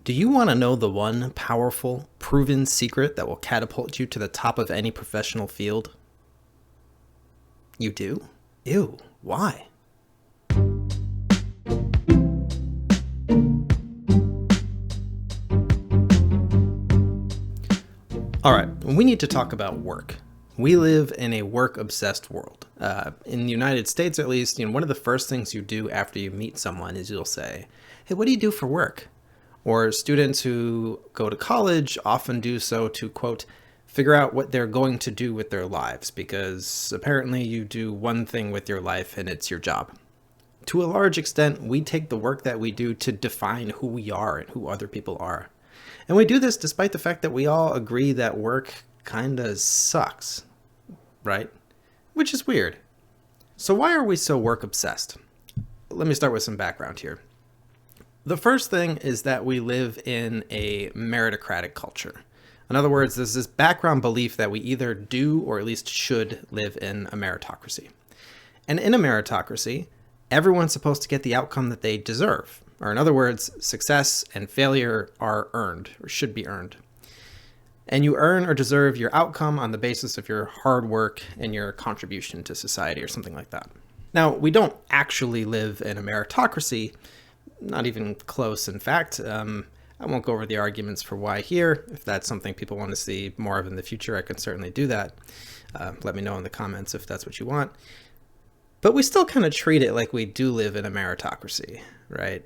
Do you want to know the one powerful, proven secret that will catapult you to the top of any professional field? You do? Ew, why? All right, we need to talk about work. We live in a work-obsessed world. In the United States, at least, one of the first things you do after you meet someone is you'll say, "Hey, what do you do for work?" Or students who go to college often do so to, quote, figure out what they're going to do with their lives, because apparently you do one thing with your life and it's your job. To a large extent, we take the work that we do to define who we are and who other people are. And we do this despite the fact that we all agree that work kinda sucks, right? Which is weird. So why are we so work obsessed? Let me start with some background here. The first thing is that we live in a meritocratic culture. In other words, there's this background belief that we either do or at least should live in a meritocracy. And in a meritocracy, everyone's supposed to get the outcome that they deserve. Or in other words, success and failure are earned or should be earned. And you earn or deserve your outcome on the basis of your hard work and your contribution to society or something like that. Now, we don't actually live in a meritocracy, not even close, in fact. I won't go over the arguments for why here. If that's something people want to see more of in the future, I can certainly do that. Let me know in the comments if that's what you want. But we still kind of treat it like we do live in a meritocracy, right?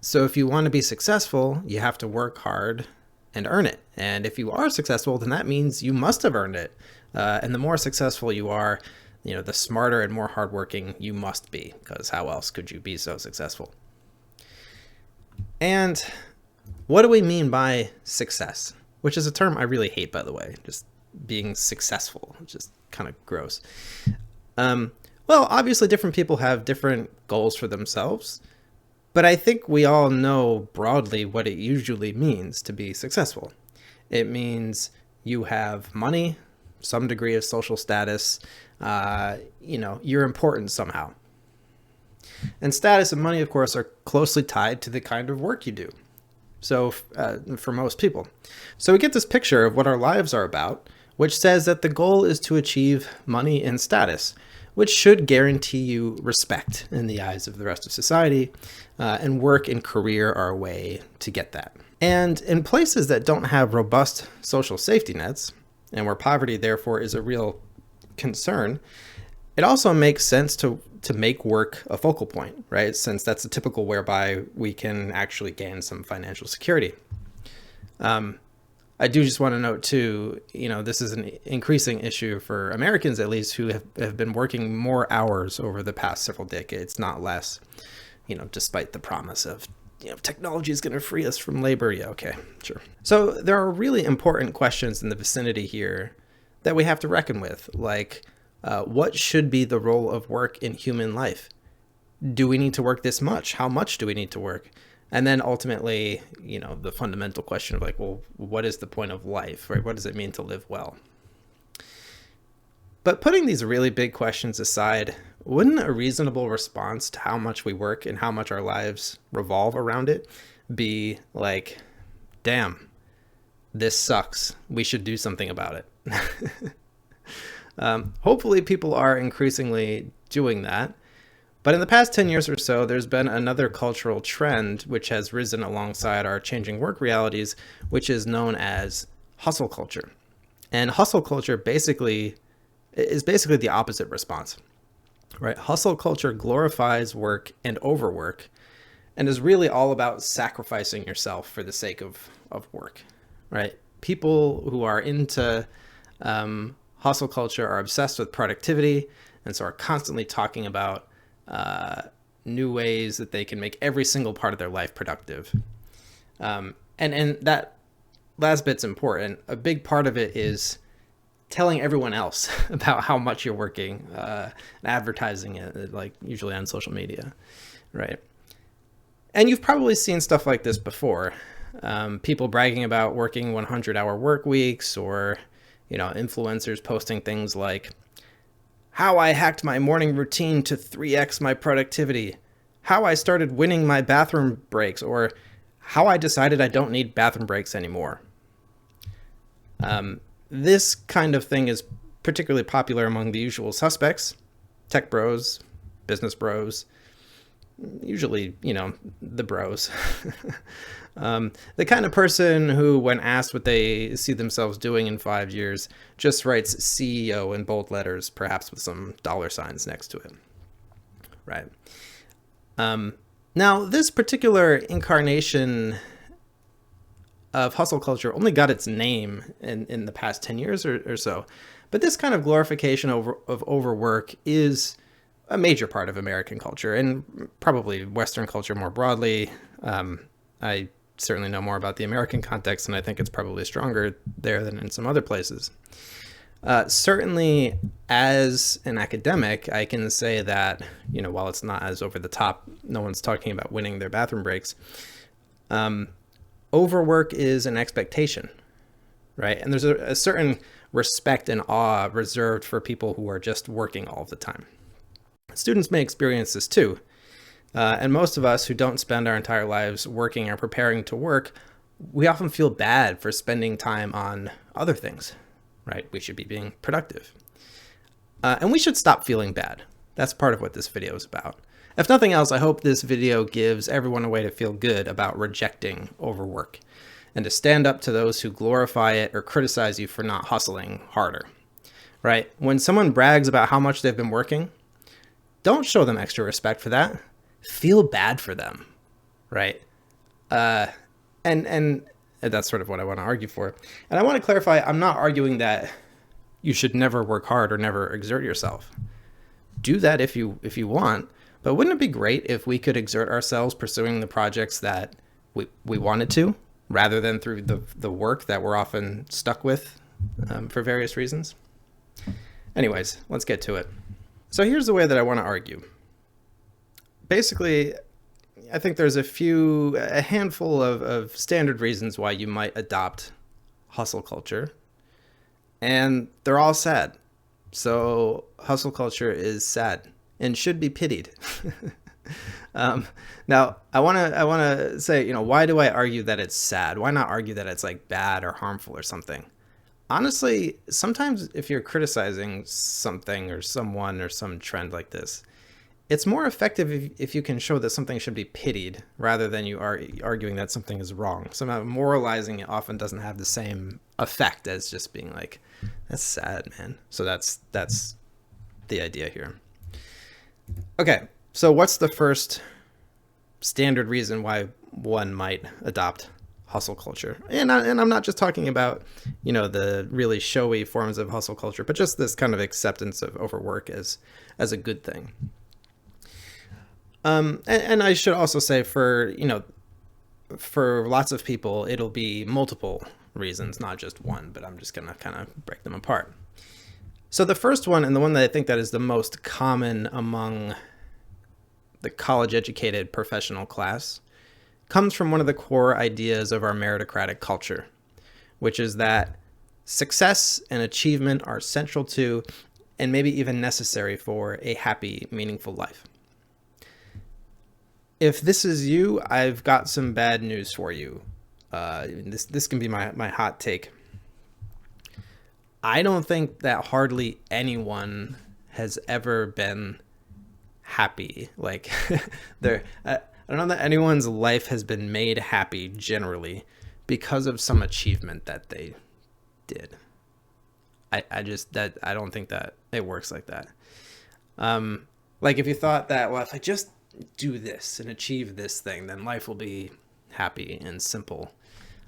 So if you want to be successful, you have to work hard and earn it. And if you are successful, then that means you must have earned it. And the more successful you are, the smarter and more hardworking you must be, because how else could you be so successful? And what do we mean by success? Which is a term I really hate, by the way, just being successful, which is kind of gross. Well, obviously different people have different goals for themselves, but I think we all know broadly what it usually means to be successful. It means you have money, some degree of social status, you're important somehow. And status and money, of course, are closely tied to the kind of work you do. So for most people. So we get this picture of what our lives are about, which says that the goal is to achieve money and status, which should guarantee you respect in the eyes of the rest of society, and work and career are a way to get that. And in places that don't have robust social safety nets, and where poverty therefore is a real concern, it also makes sense to make work a focal point, right? Since that's a typical whereby we can actually gain some financial security. I do just want to note too, this is an increasing issue for Americans, at least, who have been working more hours over the past several decades, not less, despite the promise of, technology is going to free us from labor. Yeah, okay, sure. So there are really important questions in the vicinity here that we have to reckon with, like, what should be the role of work in human life? Do we need to work this much? How much do we need to work? And then ultimately, the fundamental question of like, well, what is the point of life, right? What does it mean to live well? But putting these really big questions aside, wouldn't a reasonable response to how much we work and how much our lives revolve around it be like, damn, this sucks. We should do something about it. Hopefully people are increasingly doing that. But in the past 10 years or so, there's been another cultural trend which has risen alongside our changing work realities, which is known as hustle culture. And hustle culture is basically the opposite response, right? Hustle culture glorifies work and overwork and is really all about sacrificing yourself for the sake of work, right? People who are into hustle culture are obsessed with productivity and so are constantly talking about new ways that they can make every single part of their life productive. And that last bit's important. A big part of it is telling everyone else about how much you're working, and advertising it, like usually on social media, right? And you've probably seen stuff like this before. People bragging about working 100-hour work weeks, or influencers posting things like, how I hacked my morning routine to 3x my productivity, how I started winning my bathroom breaks, or How I decided I don't need bathroom breaks anymore. This kind of thing is particularly popular among the usual suspects: tech bros, business bros, usually, the bros. The kind of person who, when asked what they see themselves doing in 5 years, just writes CEO in bold letters, perhaps with some dollar signs next to it. Right. Now, this particular incarnation of hustle culture only got its name in the past 10 years or so. But this kind of glorification of overwork is a major part of American culture and probably Western culture more broadly. I certainly know more about the American context, and I think it's probably stronger there than in some other places. Certainly, as an academic, I can say that, while it's not as over the top, no one's talking about winning their bathroom breaks. Overwork is an expectation, right? And there's a certain respect and awe reserved for people who are just working all the time. Students may experience this too. And most of us who don't spend our entire lives working or preparing to work, we often feel bad for spending time on other things, right? We should be being productive. And we should stop feeling bad. That's part of what this video is about. If nothing else, I hope this video gives everyone a way to feel good about rejecting overwork and to stand up to those who glorify it or criticize you for not hustling harder, right? When someone brags about how much they've been working, don't show them extra respect for that. Feel bad for them, right? And that's sort of what I want to argue for. And I want to clarify, I'm not arguing that you should never work hard or never exert yourself. Do that if you want, but wouldn't it be great if we could exert ourselves pursuing the projects that we wanted to, rather than through the work that we're often stuck with for various reasons? Anyways, let's get to it. So here's the way that I want to argue. Basically, I think there's a handful of standard reasons why you might adopt hustle culture, and they're all sad. So hustle culture is sad and should be pitied. Now, I want to say, why do I argue that it's sad? Why not argue that it's like bad or harmful or something? Honestly, sometimes if you're criticizing something or someone or some trend like this, it's more effective if you can show that something should be pitied rather than you are arguing that something is wrong. Somehow moralizing it often doesn't have the same effect as just being like, that's sad, man. So that's the idea here. Okay, so what's the first standard reason why one might adopt hustle culture? And I'm not just talking about, the really showy forms of hustle culture, but just this kind of acceptance of overwork as a good thing. And I should also say for lots of people, it'll be multiple reasons, not just one, but I'm just going to kind of break them apart. So the first one, and the one that I think that is the most common among the college-educated professional class, comes from one of the core ideas of our meritocratic culture, which is that success and achievement are central to, and maybe even necessary for, a happy, meaningful life. If this is you, I've got some bad news for you. This can be my hot take. I don't think that hardly anyone has ever been happy. Like, I don't know that anyone's life has been made happy generally because of some achievement that they did. I don't think that it works like that. Like if you thought that, well, if I just do this and achieve this thing, then life will be happy and simple.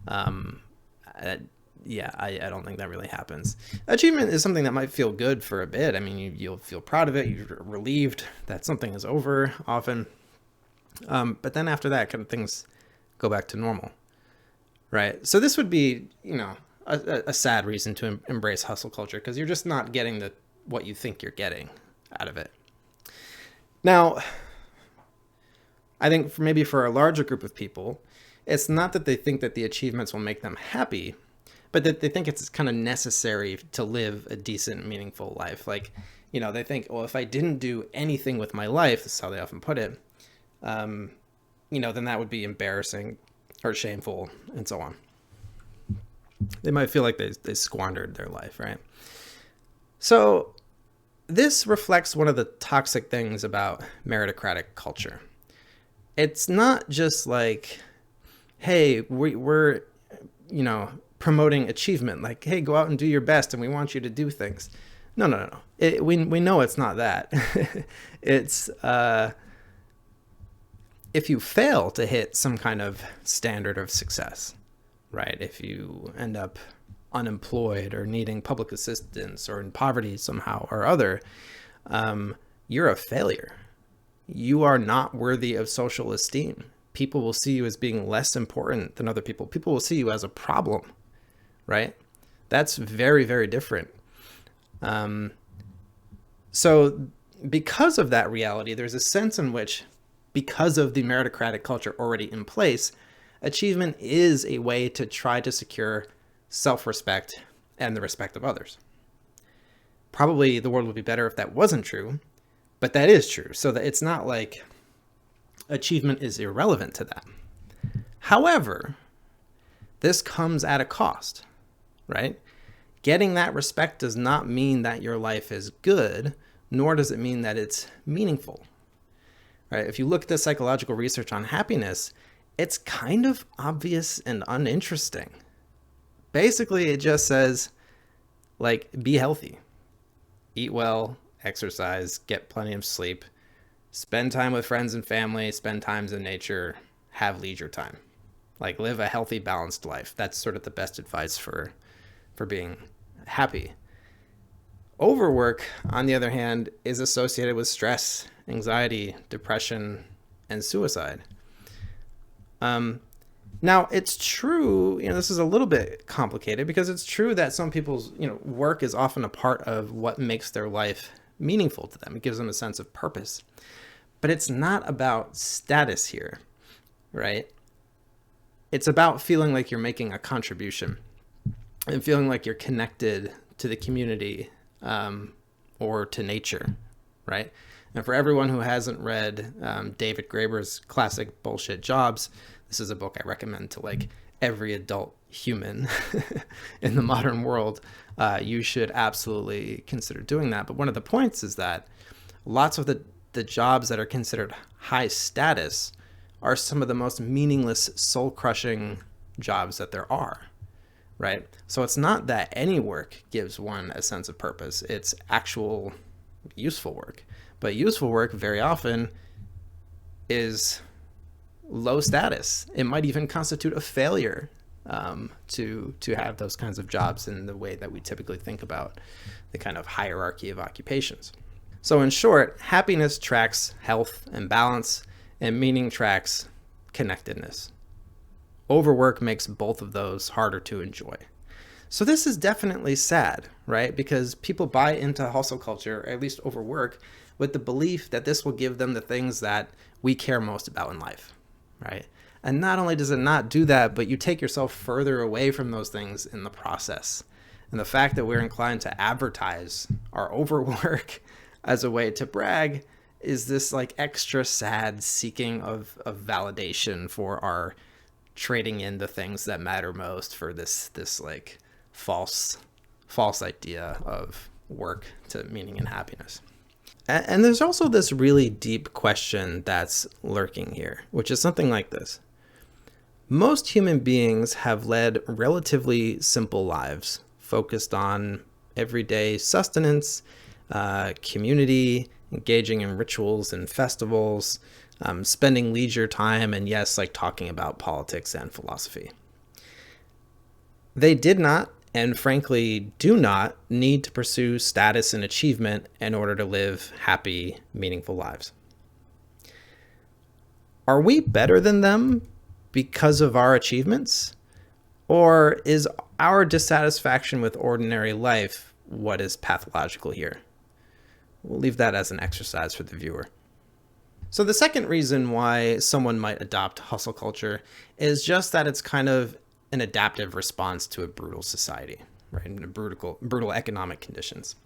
I don't think that really happens. Achievement is something that might feel good for a bit. I mean, you'll feel proud of it. You're relieved that something is over often. But then after that, kind of things go back to normal, right? So this would be, a sad reason to embrace hustle culture, because you're just not getting what you think you're getting out of it. Now, I think maybe for a larger group of people, it's not that they think that the achievements will make them happy, but that they think it's kind of necessary to live a decent, meaningful life. Like, they think, well, if I didn't do anything with my life, this is how they often put it, then that would be embarrassing. or shameful and so on. They might feel like they squandered their life, right? So this reflects one of the toxic things about meritocratic culture. It's not just like, hey, we're promoting achievement, like, hey, go out and do your best and we want you to do things. No. We know it's not that. It's if you fail to hit some kind of standard of success, right? If you end up unemployed or needing public assistance or in poverty somehow or other, you're a failure. You are not worthy of social esteem. People will see you as being less important than other people. People will see you as a problem, right? That's very, very different. So because of that reality, there's a sense in which, because of the meritocratic culture already in place, achievement is a way to try to secure self-respect and the respect of others. Probably the world would be better if that wasn't true, but that is true. So that it's not like achievement is irrelevant to that. However, this comes at a cost, right? Getting that respect does not mean that your life is good, nor does it mean that it's meaningful, right? If you look at the psychological research on happiness, it's kind of obvious and uninteresting. Basically, it just says, like, be healthy, eat well, exercise, get plenty of sleep, spend time with friends and family, spend times in nature, have leisure time. Like, live a healthy, balanced life. That's sort of the best advice for being happy. Overwork, on the other hand, is associated with stress, anxiety, depression, and suicide. Now, it's true, this is a little bit complicated because it's true that some people's, work is often a part of what makes their life meaningful to them. It gives them a sense of purpose. But it's not about status here, right? It's about feeling like you're making a contribution and feeling like you're connected to the community or to nature, right? And for everyone who hasn't read David Graeber's classic Bullshit Jobs, this is a book I recommend to like every adult human in the modern world. You should absolutely consider doing that. But one of the points is that lots of the jobs that are considered high status are some of the most meaningless, soul-crushing jobs that there are, right? So it's not that any work gives one a sense of purpose. It's actual useful work. But useful work very often is low status. It might even constitute a failure to have those kinds of jobs in the way that we typically think about the kind of hierarchy of occupations. So in short, happiness tracks health and balance, and meaning tracks connectedness. Overwork makes both of those harder to enjoy. So this is definitely sad, right? Because people buy into hustle culture, or at least overwork, with the belief that this will give them the things that we care most about in life, right? And not only does it not do that, but you take yourself further away from those things in the process. And the fact that we're inclined to advertise our overwork as a way to brag is this like extra sad seeking of validation for our trading in the things that matter most for this like false idea of work to meaning and happiness. And there's also this really deep question that's lurking here, which is something like this. Most human beings have led relatively simple lives focused on everyday sustenance, community, engaging in rituals and festivals, spending leisure time, and yes, like talking about politics and philosophy. They did not, and frankly do not, need to pursue status and achievement in order to live happy, meaningful lives. Are we better than them because of our achievements? Or is our dissatisfaction with ordinary life what is pathological here? We'll leave that as an exercise for the viewer. So the second reason why someone might adopt hustle culture is just that it's kind of an adaptive response to a brutal society, right? And brutal economic conditions.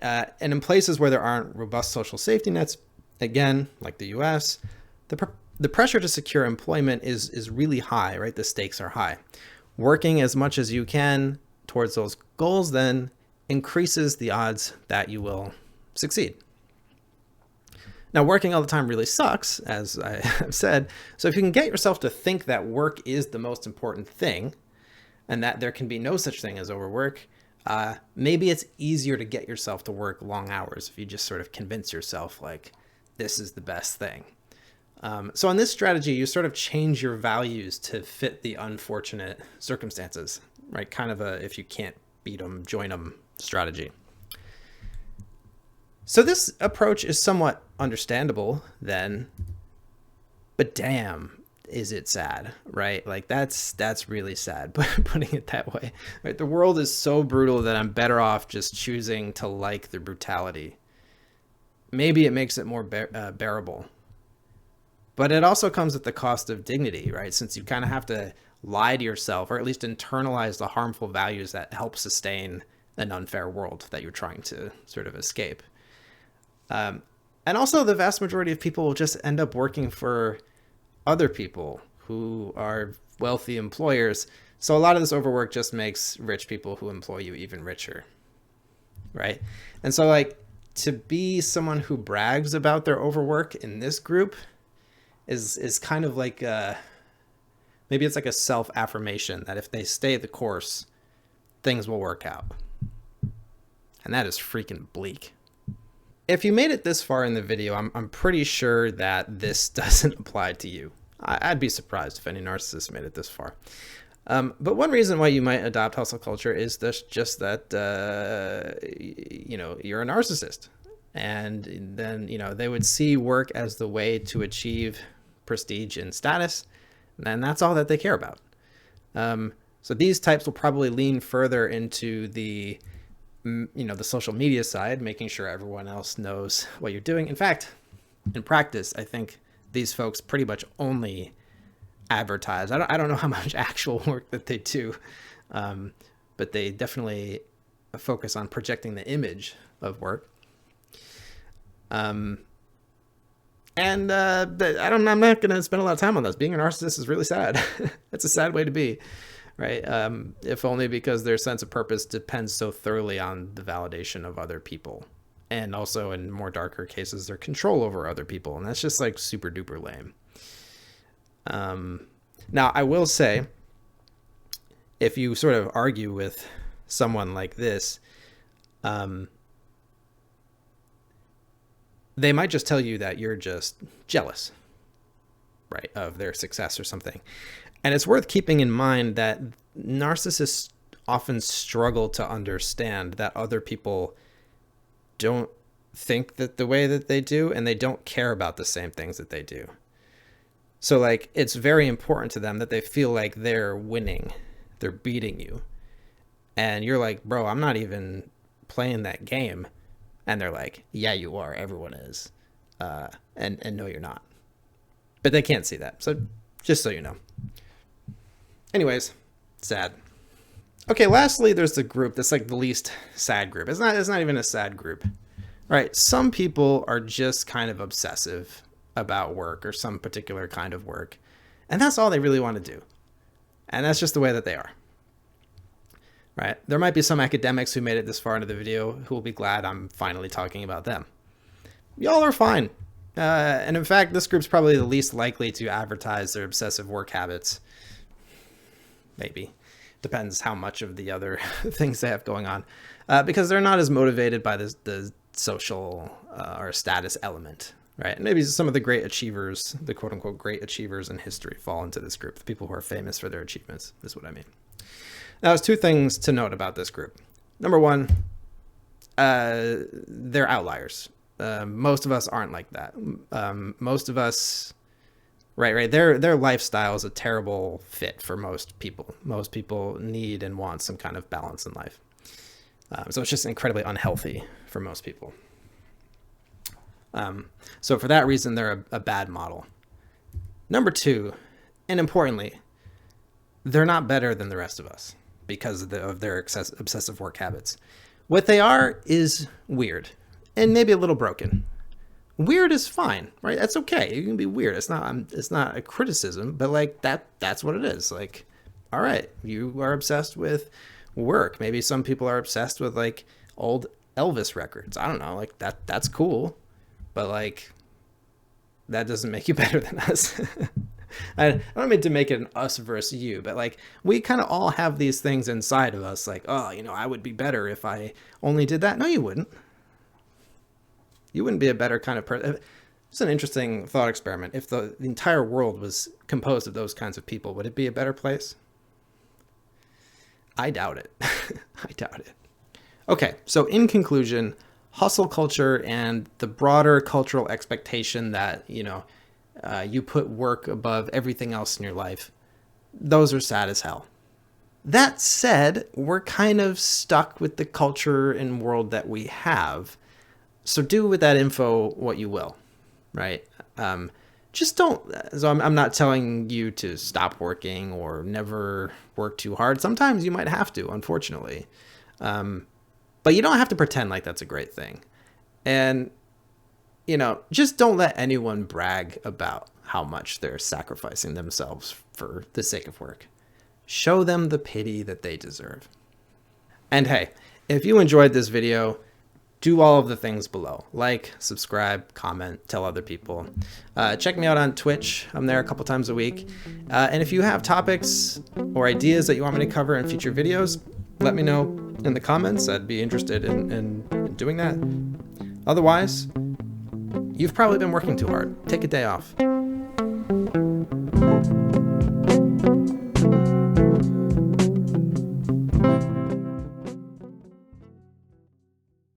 And in places where there aren't robust social safety nets, again, like the US, the the pressure to secure employment is really high, right? The stakes are high. Working as much as you can towards those goals then increases the odds that you will succeed. Now, working all the time really sucks, as I have said. So if you can get yourself to think that work is the most important thing and that there can be no such thing as overwork, maybe it's easier to get yourself to work long hours if you just sort of convince yourself like this is the best thing. So on this strategy, you sort of change your values to fit the unfortunate circumstances, right? Kind of a if you can't beat them, join them strategy. So this approach is somewhat understandable then, but damn, is it sad, right? Like that's really sad, putting it that way. Right? The world is so brutal that I'm better off just choosing to like the brutality. Maybe it makes it more bearable. But it also comes at the cost of dignity, right? Since you kind of have to lie to yourself, or at least internalize the harmful values that help sustain an unfair world that you're trying to sort of escape. And also the vast majority of people will just end up working for other people who are wealthy employers. So a lot of this overwork just makes rich people who employ you even richer, right? And so like to be someone who brags about their overwork in this group is kind of like maybe it's like a self-affirmation that if they stay the course, things will work out. And that is freaking bleak. If you made it this far in the video, I'm pretty sure that this doesn't apply to you. I'd be surprised if any narcissist made it this far. But one reason why you might adopt hustle culture is just that, you're a narcissist. And then, they would see work as the way to achieve prestige and status. And that's all that they care about. So these types will probably lean further into the social media side, making sure everyone else knows what you're doing. In fact, in practice, I think these folks pretty much only advertise. I don't know how much actual work that they do, but they definitely focus on projecting the image of work. I'm not going to spend a lot of time on this. Being a narcissist is really sad. It's a sad way to be. Right. If only because their sense of purpose depends so thoroughly on the validation of other people. And also in more darker cases, their control over other people. And that's just like super duper lame. Now, I will say, if you sort of argue with someone like this, they might just tell you that you're just jealous, right, of their success or something. And it's worth keeping in mind that narcissists often struggle to understand that other people don't think that the way that they do, and they don't care about the same things that they do. So like, it's very important to them that they feel like they're winning, they're beating you. And you're like, bro, I'm not even playing that game. And they're like, yeah, you are. Everyone is. And no, you're not. But they can't see that. So just so you know. Anyways, sad. Okay, lastly, there's the group that's like the least sad group. It's not even a sad group. All right, some people are just kind of obsessive about work or some particular kind of work. And that's all they really want to do. And that's just the way that they are. Right? There might be some academics who made it this far into the video who will be glad I'm finally talking about them. Y'all are fine. And in fact, this group's probably the least likely to advertise their obsessive work habits. Maybe. Depends how much of the other things they have going on. Because they're not as motivated by the social or status element. Right? And maybe some of the great achievers, the quote unquote great achievers in history fall into this group. The people who are famous for their achievements is what I mean. Now, there's two things to note about this group. Number one, they're outliers. Most of us aren't like that. Most of us, right. Their lifestyle is a terrible fit for most people. Most people need and want some kind of balance in life. So it's just incredibly unhealthy for most people. So for that reason, they're a bad model. Number two, and importantly, they're not better than the rest of us because of their obsessive work habits. What they are is weird and maybe a little broken. Weird is fine, right? That's okay. You can be weird. It's not a criticism, but like that's what it is. Like, all right, you are obsessed with work. Maybe some people are obsessed with like old Elvis records. I don't know. Like that's cool. But like that doesn't make you better than us. I don't mean to make it an us versus you, but like we kind of all have these things inside of us like, oh, I would be better if I only did that. No, you wouldn't. You wouldn't be a better kind of person. It's an interesting thought experiment. If the entire world was composed of those kinds of people, would it be a better place? I doubt it. I doubt it. Okay, so in conclusion, hustle culture and the broader cultural expectation that, you put work above everything else in your life, those are sad as hell. That said, we're kind of stuck with the culture and world that we have. So do with that info what you will, right? Just don't. So I'm not telling you to stop working or never work too hard. Sometimes you might have to, unfortunately. But you don't have to pretend like that's a great thing. And, just don't let anyone brag about how much they're sacrificing themselves for the sake of work. Show them the pity that they deserve. And hey, if you enjoyed this video, do all of the things below. Like, subscribe, comment, tell other people. Check me out on Twitch. I'm there a couple times a week. And if you have topics or ideas that you want me to cover in future videos, let me know in the comments. I'd be interested in doing that. Otherwise, you've probably been working too hard. Take a day off.